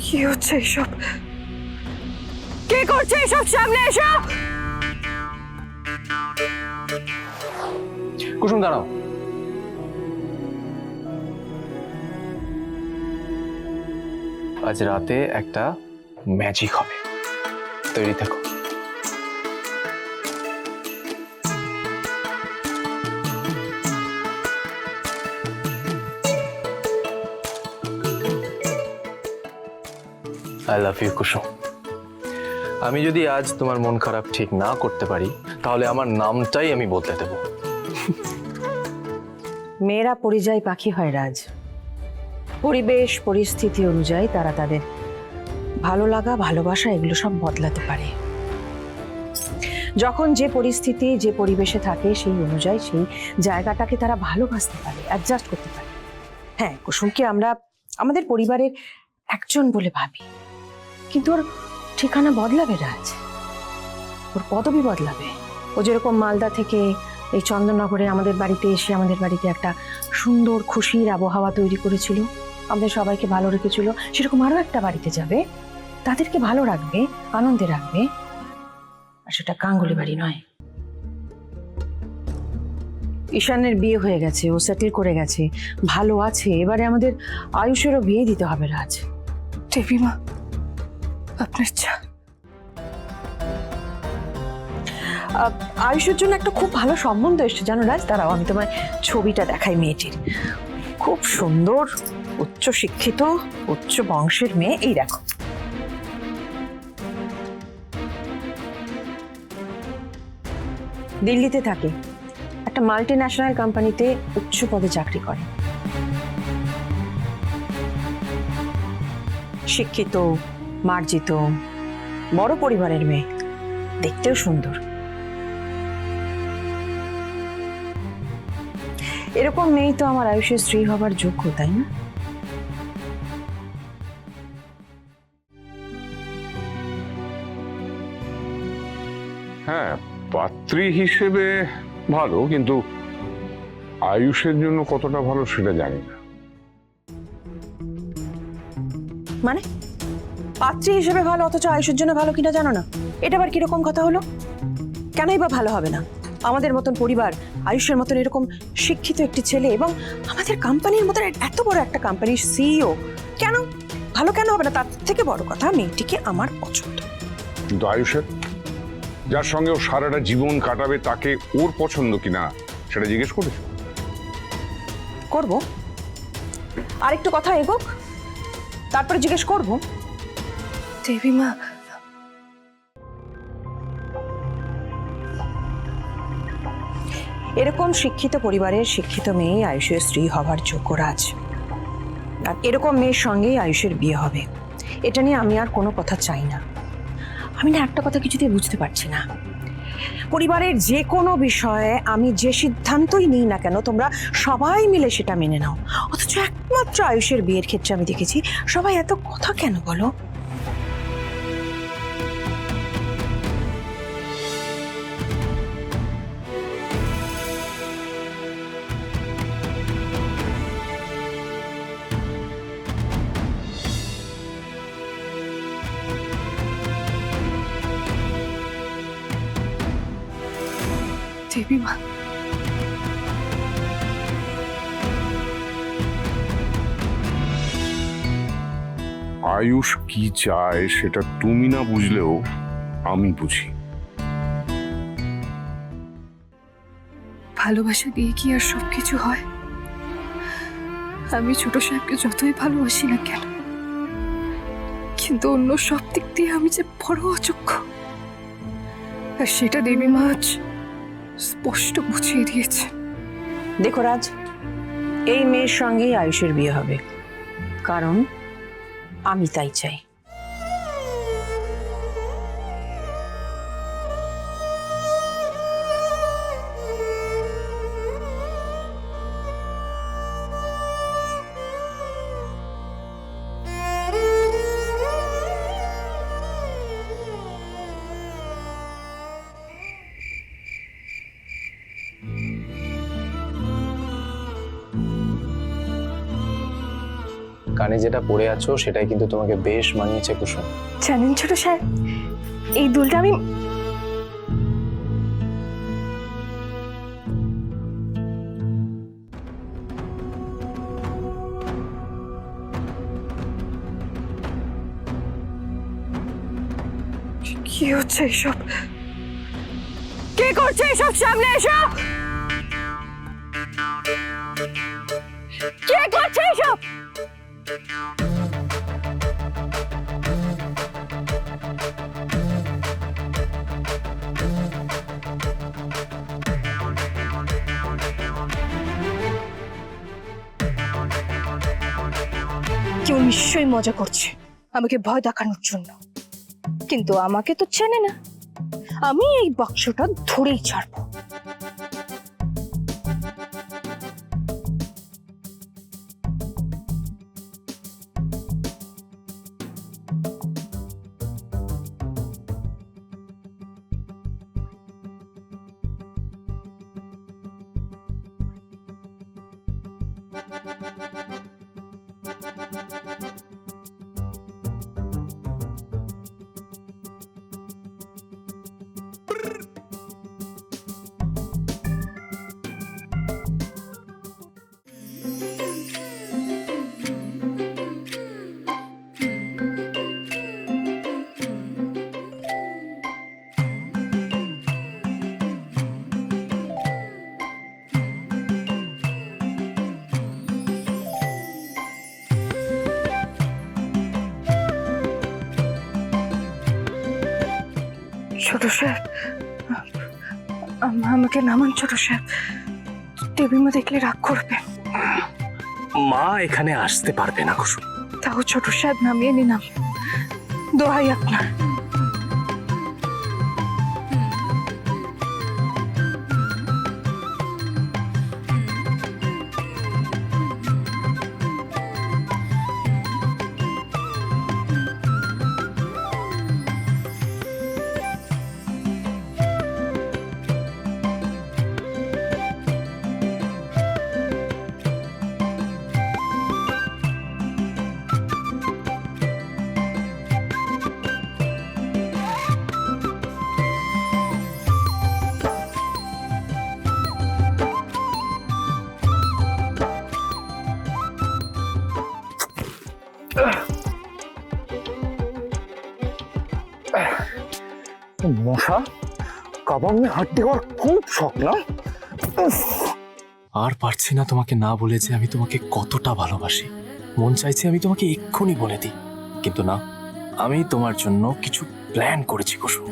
কি হচ্ছে এসব? কে করছে এসব? সামনে এসো। কুসুম দাঁড়াও। আজ রাতে একটা ম্যাজিক হবে, তৈরি থাকো। আই লাভ ইউ কুসুম। আমি যদি আজ তোমার মন খারাপ ঠিক না করতে পারি তাহলে আমার নামটাই আমি বদলে দেব। মেয়েরা পরিযায়ী পাখি হয় রাজ। পরিবেশ পরিস্থিতি অনুযায়ী তারা তাদের ভালো লাগা ভালোবাসা এগুলো সব বদলাতে পারে। যখন যে পরিস্থিতি যে পরিবেশে থাকে সেই অনুযায়ী সেই জায়গাটাকে তারা ভালোবাসতে পারে, অ্যাডজাস্ট করতে পারে। হ্যাঁ, কুসুমকে আমরা আমাদের পরিবারের একজন বলে ভাবি, কিন্তু ওর ঠিকানা বদলাবে রাজ, ওর পদবি বদলাবে। ও যেরকম মালদা থেকে এই চন্দননগরে আমাদের বাড়িতে এসে আমাদের বাড়িতে একটা সুন্দর খুশির আবহাওয়া তৈরি করেছিল, আমাদের সবাইকে ভালো রেখেছিল, সেরকম আরো একটা বাড়িতে যাবে, তাদেরকে ভালো রাখবে, আনন্দে রাখবে। আর সেটা গাঙ্গুলি বাড়ি নয়। ঈশানের বিয়ে হয়ে গেছে, ও সেটেল করে গেছে, ভালো আছে। এবারে আমাদের আয়ুষেরও বিয়ে দিতে হবে রাজ। দেবীমা, আপনার চা। আয়ুষের জন্য একটা খুব ভালো সম্বন্ধ এসছে জানো রাজ। দাঁড়াও আমি তোমায় ছবিটা দেখাই মেয়েটির। খুব সুন্দর, উচ্চ শিক্ষিত, উচ্চ বংশের মেয়ে। এই দেখো, দিল্লিতে থাকে, একটা মাল্টি ন্যাশনাল কোম্পানিতে উচ্চ পদে চাকরি করে। শিক্ষিত, মার্জিত, বড় পরিবারের মেয়ে, দেখতেও সুন্দর। এরকম মেয়েই তো আমার আয়ুষের স্ত্রী হবার যোগ্য, তাই না? হ্যাঁ, পাত্রী হিসেবে ভালো, কিন্তু আয়ুষের জন্য কতটা ভালো সেটা জানি না। মানে পাত্রী হিসেবে ভালো, অথচ আয়ুষের জন্য ভালো কিনা জানো না? এটা আবার কিরকম কথা হলো? কেনই বা ভালো হবে না? আমাদের মতন পরিবার, আয়ুষের মতন এরকম শিক্ষিত একটি ছেলে, এবং আমাদের কোম্পানির মতন এত বড় একটা কোম্পানির সিইও, কেন ভালো কেন হবে না? তার থেকে বড় কথা, মেয়েটিকে আমার পছন্দ। কিন্তু আয়ুষের, যার সঙ্গে ও সারাটা জীবন কাটাবে, তাকে ওর পছন্দ কিনা সেটা জিজ্ঞেস করেছো? করব, আর একটু কথা এগোক, তারপরে জিজ্ঞেস করব। দেবীমা, এরকম শিক্ষিত পরিবারের শিক্ষিত মেয়ে আয়ুষের স্ত্রী হবার যোগ্য রাজ। আর এরকম মেয়ের সঙ্গেই আয়ুষের বিয়ে হবে, এটা নিয়ে আমি আর কোনো কথা চাই না। আমি না একটা কথা কিছুতেই বুঝতে পারছি না, পরিবারের যে কোনো বিষয়ে আমি যে সিদ্ধান্তই নিই না কেন তোমরা সবাই মিলে সেটা মেনে নাও, অথচ একমাত্র আয়ুষের বিয়ের ক্ষেত্রে আমি দেখেছি সবাই এত কথা কেন বলো? দেবীমা, আয়ুষ কি চায় সেটা তুমি না বুঝলেও আমি বুঝি। ভালোবাসা দিয়ে কি আর সবকিছু হয়? আমি ছোট সাহেবকে যতই ভালোবাসি না কেন, কিন্তু অন্য সব দিক দিয়ে আমি যে বড় অযোগ্য, আর সেটা দেবীমা আজ স্পষ্ট বুঝিয়ে দিয়েছে। দেখো রাজ, এই মেয়ের সঙ্গেই আয়ুষের বিয়ে হবে, কারণ আমি তাই চাই। কানে যেটা পরে আছো সেটাই কিন্তু তোমাকে বেশ মানিয়েছে কুসুম। জানেন ছোট সাহেব, এই দুলটা আমি কি হচ্ছে এসব? কে করছে এসব? সামনে এসো! কে করছে এসব? কেউ নিশ্চয়ই মজা করছে আমাকে ভয় দেখানোর জন্য, কিন্তু আমাকে তো চেনে না। আমি এই বাক্সটা ধরেই ছাড়বো। ছোট সাহেব, আমাকে নামান ছোট সাহেব। দেবীমা দেখলে রাগ করবে। মা এখানে আসতে পারবে না কুসুম। তাও ছোট সাহেব নামিয়ে নিলাম, দোহাই আপনার। মশা কাবাব মে হাড্ডি হওয়ার খুব শখ না? আর পারছি না তোমাকে না বলে যে আমি তোমাকে কতটা ভালোবাসি। মন চাইছে আমি তোমাকে এক্ষুনি বলে দিই, কিন্তু না, আমি তোমার জন্য কিছু প্ল্যান করেছি কুসুম।